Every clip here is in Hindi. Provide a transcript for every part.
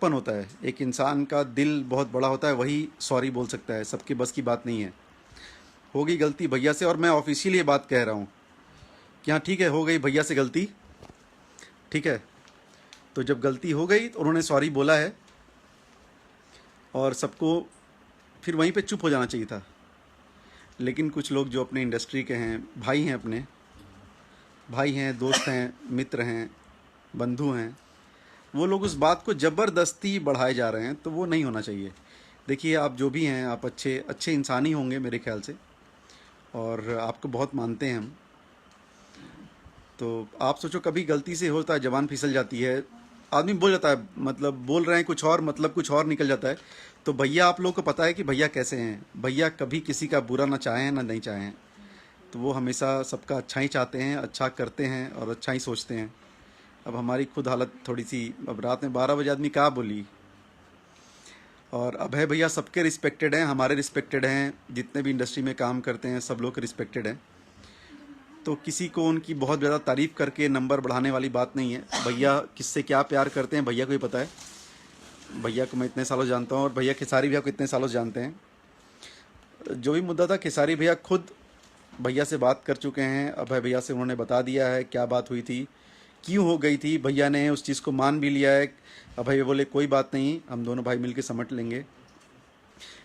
बड़प्पन होता है, एक इंसान का दिल बहुत बड़ा होता है, वही सॉरी बोल सकता है, सबके बस की बात नहीं है। हो गई गलती भैया से, और मैं ऑफिशियली ये बात कह रहा हूँ कि हाँ ठीक है, हो गई भैया से गलती, ठीक है। तो जब गलती हो गई तो उन्होंने सॉरी बोला है, और सबको फिर वहीं पे चुप हो जाना चाहिए था। लेकिन कुछ लोग जो अपने इंडस्ट्री के हैं, भाई हैं, अपने भाई हैं, दोस्त हैं, मित्र हैं, बंधु हैं, वो लोग उस बात को ज़बरदस्ती बढ़ाए जा रहे हैं, तो वो नहीं होना चाहिए। देखिए, आप जो भी हैं, आप अच्छे अच्छे इंसान ही होंगे मेरे ख्याल से, और आपको बहुत मानते हैं हम। तो आप सोचो, कभी गलती से होता है, जबान फिसल जाती है, आदमी बोल जाता है, मतलब बोल रहे हैं कुछ और, मतलब कुछ और निकल जाता है। तो भैया, आप लोगों को पता है कि भैया कैसे हैं। भैया कभी किसी का बुरा ना चाहें ना नहीं चाहें, तो वो हमेशा सबका अच्छा ही चाहते हैं, अच्छा करते हैं और अच्छा ही सोचते हैं। अब हमारी खुद हालत थोड़ी सी, अब रात में 12 बजे आदमी क्या बोली। और अभय भैया सबके रिस्पेक्टेड हैं, हमारे रिस्पेक्टेड हैं, जितने भी इंडस्ट्री में काम करते हैं सब लोग रिस्पेक्टेड हैं। तो किसी को उनकी बहुत ज़्यादा तारीफ़ करके नंबर बढ़ाने वाली बात नहीं है। भैया किससे क्या प्यार करते हैं भैया को ही पता है। भैया को मैं इतने सालों से जानता हूँ, और भैया खेसारी भैया को इतने सालों से जानते हैं। जो भी मुद्दा था, खेसारी भैया खुद भैया से बात कर चुके हैं, अभय भैया से उन्होंने बता दिया है क्या बात हुई थी, क्यों हो गई थी। भैया ने उस चीज़ को मान भी लिया है। अभय बोले कोई बात नहीं, हम दोनों भाई मिलकर समझ लेंगे।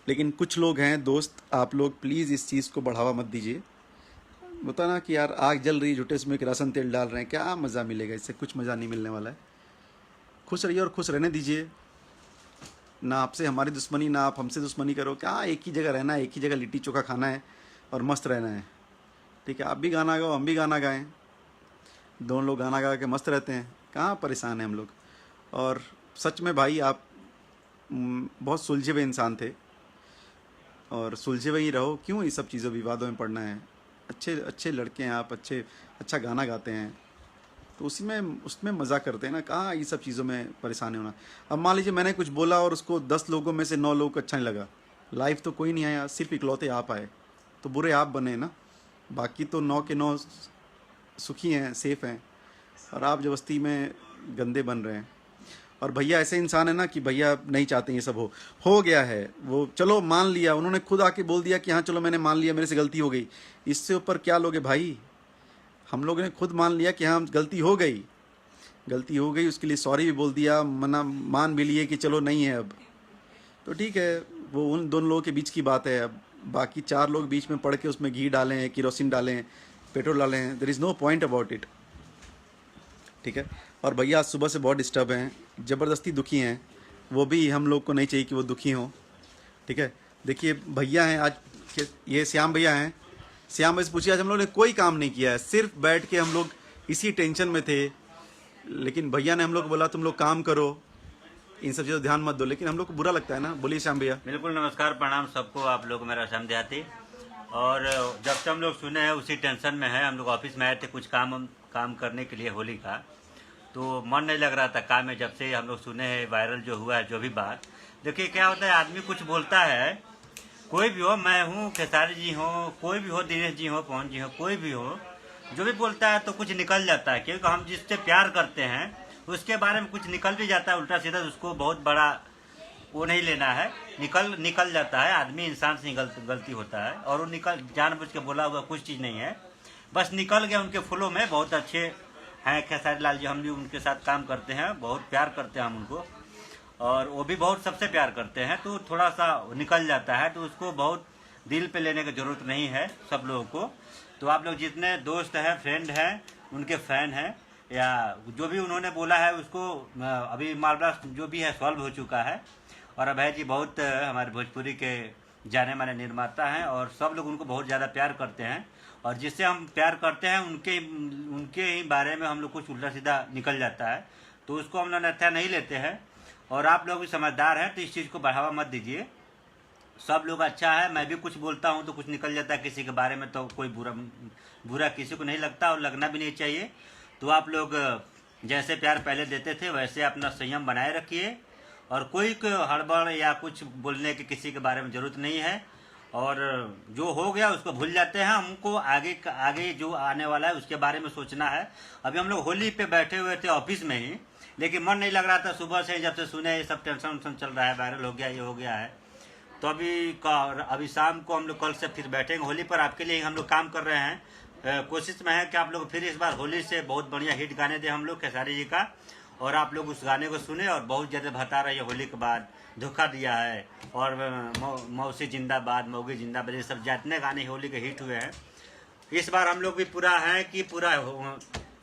लेकिन कुछ लोग हैं दोस्त, आप लोग प्लीज़ इस चीज़ को बढ़ावा मत दीजिए। होता ना कि यार आग जल रही, झूठे उसमें किरासन तेल डाल रहे हैं, क्या मज़ा मिलेगा इससे? कुछ मज़ा नहीं मिलने वाला है। खुश रहिए और खुश रहने दीजिए। ना आपसे हमारी दुश्मनी, ना आप हमसे दुश्मनी करो। क्या एक ही जगह रहना है, एक ही जगह लिट्टी चोखा खाना है और मस्त रहना है, ठीक है। आप भी गाना गाओ, हम भी गाना गाएं, दोनों लोग गाना गा के मस्त रहते हैं। कहाँ परेशान हैं हम लोग। और सच में भाई, आप बहुत सुलझे हुए इंसान थे, और सुलझे हुए ही रहो। क्यों ये सब चीज़ों विवादों में पड़ना है? अच्छे अच्छे लड़के हैं आप, अच्छा गाना गाते हैं, तो उसमें मज़ा करते हैं ना। कहाँ ये सब चीज़ों में परेशान होना। अब मान लीजिए मैंने कुछ बोला और उसको 10 लोगों में से 9 लोगों को अच्छा नहीं लगा। लाइफ तो कोई नहीं आया, सिर्फ इकलौते आप आए, तो बुरे आप बने ना। बाकी तो 9 के 9 सुखी हैं, सेफ़ हैं, और आप जबस्ती में गंदे बन रहे हैं। और भैया ऐसे इंसान है ना कि भैया नहीं चाहते ये सब हो गया है। वो चलो मान लिया, उन्होंने खुद आके बोल दिया कि हाँ चलो मैंने मान लिया, मेरे से गलती हो गई। इससे ऊपर क्या लोगे भाई? हम लोगों ने खुद मान लिया कि हाँ गलती हो गई, गलती हो गई, उसके लिए सॉरी भी बोल दिया, मान भी लिए कि चलो नहीं है अब, तो ठीक है। वो उन दोनों लोगों के बीच की बात है। अब बाकी 4 लोग बीच में पड़ के उसमें घी डालें, केरोसिन डालें, पेट्रोल डालें, there is no point about it, ठीक है। और भैया आज सुबह से बहुत डिस्टर्ब हैं, ज़बरदस्ती दुखी हैं। वो भी हम लोग को नहीं चाहिए कि वो दुखी हों, ठीक है। देखिए भैया हैं आज, ये श्याम भैया हैं। श्याम भाई से पूछिए, आज हम लोग ने कोई काम नहीं किया है, सिर्फ बैठ के हम लोग इसी टेंशन में थे। लेकिन भैया ने हम लोग को बोला तुम लोग काम करो, इन सब चीज़ों ध्यान मत दो। लेकिन हम लोग को बुरा लगता है ना। बोलिए श्याम भैया। बिल्कुल, नमस्कार, प्रणाम सबको। आप लोग मेरा श्याम देहाती। और जब से हम लोग सुने हैं उसी टेंशन में है। हम लोग ऑफिस में आए थे कुछ काम करने के लिए होली का, तो मन नहीं लग रहा था काम में। जब से हम लोग सुने हैं वायरल जो हुआ है जो भी बात, देखिए क्या होता है, आदमी कुछ बोलता है, कोई भी हो, मैं हूँ, खेसारी जी हो, कोई भी हो, दिनेश जी हो, पवन जी हो, कोई भी हो, जो भी बोलता है तो कुछ निकल जाता है। क्योंकि हम जिससे प्यार करते हैं उसके बारे में कुछ निकल भी जाता है उल्टा सीधा, उसको बहुत बड़ा वो नहीं लेना है। निकल जाता है, आदमी इंसान से गलती होता है, और वो जानबूझ के बोला हुआ कुछ चीज़ नहीं है, बस निकल गया उनके फ्लो में। बहुत अच्छे हैं खेसारी लाल जी, हम भी उनके साथ काम करते हैं, बहुत प्यार करते हैं हम उनको, और वो भी बहुत सबसे प्यार करते हैं। तो थोड़ा सा निकल जाता है, तो उसको बहुत दिल पे लेने की जरूरत नहीं है सब लोगों को। तो आप लोग जितने दोस्त हैं, फ्रेंड हैं, उनके फैन हैं, या जो भी उन्होंने बोला है उसको अभी मामला जो भी है सॉल्व हो चुका है। और अभय जी बहुत हमारे भोजपुरी के जाने माने निर्माता हैं, और सब लोग उनको बहुत ज़्यादा प्यार करते हैं, और जिससे हम प्यार करते हैं उनके ही बारे में हम लोग कुछ उल्टा सीधा निकल जाता है, तो उसको हम लोग अन्यथा नहीं लेते हैं। और आप लोग भी समझदार हैं, तो इस चीज़ को बढ़ावा मत दीजिए। सब लोग अच्छा है, मैं भी कुछ बोलता हूँ तो कुछ निकल जाता है किसी के बारे में, तो कोई बुरा किसी को नहीं लगता, और लगना भी नहीं चाहिए। तो आप लोग जैसे प्यार पहले देते थे वैसे अपना संयम बनाए रखिए, और कोई हड़बड़ या कुछ बोलने की किसी के बारे में ज़रूरत नहीं है। और जो हो गया उसको भूल जाते हैं। हमको आगे जो आने वाला है उसके बारे में सोचना है। अभी हम लोग होली पे बैठे हुए थे ऑफिस में ही, लेकिन मन नहीं लग रहा था सुबह से, जब से सुने ये सब टेंशन वेंशन चल रहा है, वायरल हो गया, ये हो गया है। तो अभी शाम को हम लोग कल से फिर बैठेंगे होली पर। आपके लिए हम लोग काम कर रहे हैं। कोशिश में है कि आप लोग फिर इस बार होली से बहुत बढ़िया हिट गाने दें हम लोग खेसारी जी का, और आप लोग उस गाने को सुने और बहुत ज़्यादा बता रही है होली के बाद धोखा दिया है, और मौसी जिंदाबाद, मौगी जिंदाबाद, ये सब जितने गाने होली के हिट हुए हैं, इस बार हम लोग भी पूरा है कि पूरा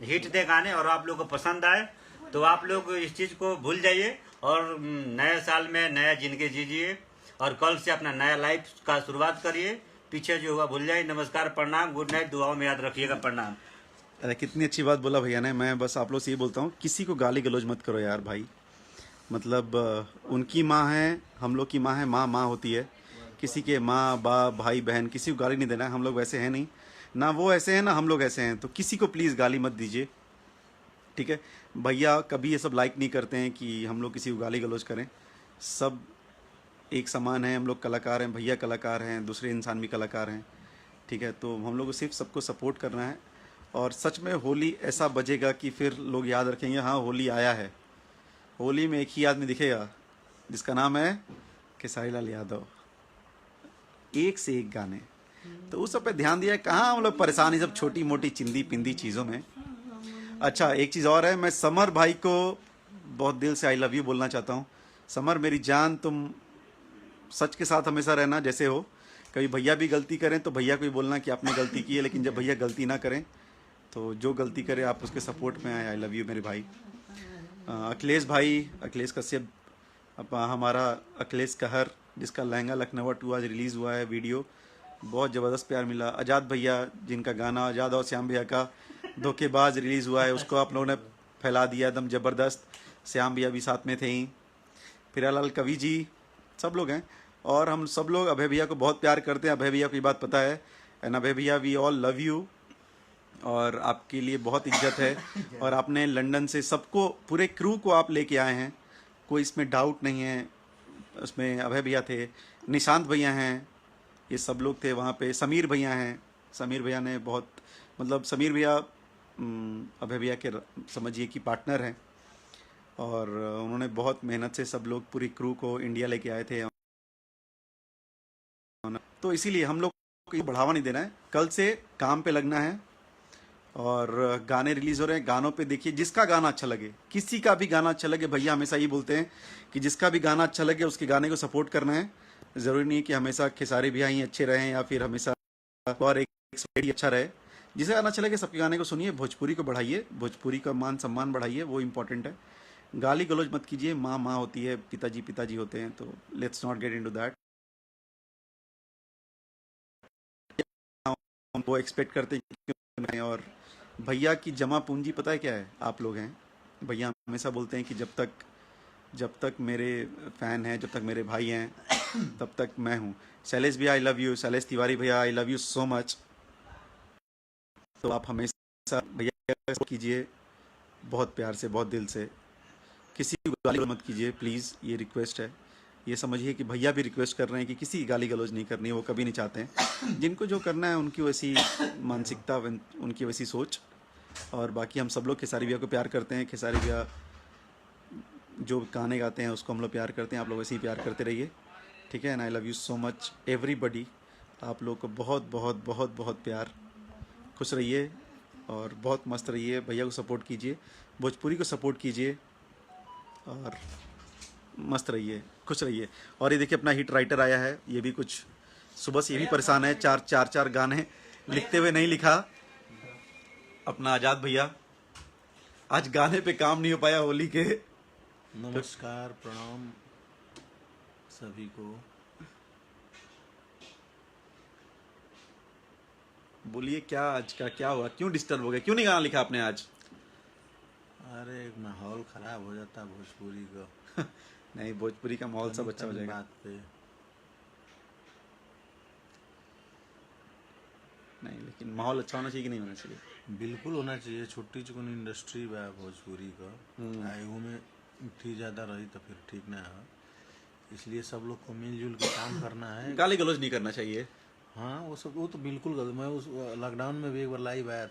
हिट दे गाने, और आप लोग को पसंद आए तो आप लोग इस चीज़ को भूल जाइए और नए साल में नया ज़िंदगी जीजिए, और कल से अपना नया लाइफ का शुरुआत करिए। पीछे जो हुआ भूल जाइए। नमस्कार, प्रणाम, गुड नाइट, दुआओं में याद रखिएगा, प्रणाम। अरे कितनी अच्छी बात बोला भैया ने। मैं बस आप लोग से ये बोलता हूँ, किसी को गाली गलौज मत करो यार भाई। मतलब उनकी माँ है, हम लोग की माँ है, माँ माँ होती है। किसी के माँ बाप भाई बहन किसी को गाली नहीं देना है। हम लोग वैसे हैं नहीं, ना वो ऐसे हैं ना हम लोग ऐसे हैं, तो किसी को प्लीज़ गाली मत दीजिए, ठीक है। भैया कभी ये सब लाइक नहीं करते हैं कि हम लोग किसी को गाली गलौज करें। सब एक समान है, हम लोग कलाकार हैं, भैया कलाकार हैं, दूसरे इंसान भी कलाकार हैं, ठीक है। तो हम लोग को सिर्फ सबको सपोर्ट करना है, और सच में होली ऐसा बजेगा कि फिर लोग याद रखेंगे, हाँ होली आया है। होली में एक ही आदमी दिखेगा जिसका नाम है खेसारी लाल यादव, एक से एक गाने। तो उस सब पे ध्यान दिया, कहाँ हम लोग परेशान है सब छोटी मोटी चिंदी पिंदी चीज़ों में। अच्छा एक चीज़ और है, मैं समर भाई को बहुत दिल से आई लव यू बोलना चाहता हूँ। समर मेरी जान, तुम सच के साथ हमेशा रहना जैसे हो। कभी भैया भी गलती करें तो भैया को भी बोलना कि आपने गलती की है, लेकिन जब भैया गलती ना करें तो जो गलती करे आप उसके सपोर्ट में आए। आई लव यू मेरे भाई। अखिलेश भाई, अखिलेश कश्यप, हमारा अखिलेश कहर, जिसका लहंगा लखनऊ 2 आज रिलीज़ हुआ है वीडियो, बहुत ज़बरदस्त प्यार मिला। आज़ाद भैया, जिनका गाना आज़ाद और श्याम भैया का धोखेबाज रिलीज़ हुआ है, उसको आप लोगों ने फैला दिया एकदम ज़बरदस्त। श्याम भैया भी साथ में थे ही, फिरालाल कवि जी, सब लोग हैं। और हम सब लोग अभय भैया को बहुत प्यार करते हैं। अभय भैया को ये बात पता है, एंड अभय भैया वी ऑल लव यू, और आपके लिए बहुत इज्जत है। और आपने लंदन से सबको, पूरे क्रू को आप लेके आए हैं, कोई इसमें डाउट नहीं है। उसमें अभय भैया थे, निशांत भैया हैं, ये सब लोग थे वहाँ पे। समीर भैया हैं, समीर भैया ने बहुत, मतलब समीर भैया अभय भैया के समझिए कि पार्टनर हैं, और उन्होंने बहुत मेहनत से सब लोग पूरी क्रू को इंडिया लेके आए थे। तो इसीलिए हम लोग को बढ़ावा नहीं देना है, कल से काम पे लगना है। और गाने रिलीज़ हो रहे हैं, गानों पे देखिए, जिसका गाना अच्छा लगे, किसी का भी गाना अच्छा लगे, भैया हमेशा ये बोलते हैं कि जिसका भी गाना अच्छा लगे उसके गाने को सपोर्ट करना है। ज़रूरी नहीं कि हमेशा खेसारी भैया ही अच्छे रहें या फिर हमेशा और एक ही अच्छा रहे। जिसे गाना अच्छा लगे सबके गाने को सुनिए, भोजपुरी को बढ़ाइए, भोजपुरी का मान सम्मान बढ़ाइए, वो इम्पोर्टेंट है। गाली गलौज मत कीजिए, माँ माँ होती है, पिताजी पिताजी होते हैं, तो let's not get into that. हम वो एक्सपेक्ट करते हैं। और भैया की जमा पूंजी पता है क्या है? आप लोग हैं। भैया हमेशा बोलते हैं कि जब तक मेरे फ़ैन हैं, जब तक मेरे भाई हैं, तब तक मैं हूँ। शैलेश भैया I love you, Shailesh Tiwari भैया I love you so much. तो आप हमेशा भैया सपोर्ट कीजिए, बहुत प्यार से, बहुत दिल से। किसी को गाली मत कीजिए प्लीज़, ये रिक्वेस्ट है। ये समझिए कि भैया भी रिक्वेस्ट कर रहे हैं कि किसी की गाली गलौज नहीं करनी है, वो कभी नहीं चाहते हैं। जिनको जो करना है उनकी वैसी मानसिकता, उनकी वैसी सोच। और बाकी हम सब लोग खेसारी भैया को प्यार करते हैं। खेसारी भैया जो गाने गाते हैं उसको हम लोग प्यार करते हैं। आप लोग ऐसे ही प्यार करते रहिए, ठीक है। And I love you so much everybody. आप लोग को बहुत बहुत बहुत बहुत प्यार। खुश रहिए और बहुत मस्त रहिए। भैया को सपोर्ट कीजिए, भोजपुरी को सपोर्ट कीजिए, और मस्त रहिए, खुश रहिए। और ये देखिए अपना हिट राइटर आया है, ये भी कुछ सुबह से ये भी परेशान है, चार गाने लिखते हुए नहीं लिखा। अपना आज़ाद भैया, आज गाने पे काम नहीं हो पाया होली के। नमस्कार, प्रणाम सभी को। बोलिए क्या आज का क्या हुआ, क्यों डिस्टर्ब हो गया, क्यों नहीं गाना लिखा आपने आज? अरे एक माहौल खराब हो जाता भोजपुरी का। नहीं, भोजपुरी का माहौल सब अच्छा हो जाएगा। बात पे नहीं, लेकिन माहौल अच्छा होना चाहिए कि नहीं होना चाहिए? बिल्कुल होना चाहिए। छोटी चुकन इंडस्ट्री बा भोजपुरी का, एहू में ठीक ज़्यादा रही तो फिर ठीक ना है। इसलिए सब लोग को मिलजुल के काम करना है। गाली गलौज नहीं करना चाहिए। हाँ वो तो बिल्कुल गलत। मैं उस लॉकडाउन में भी एक बार लाइव आया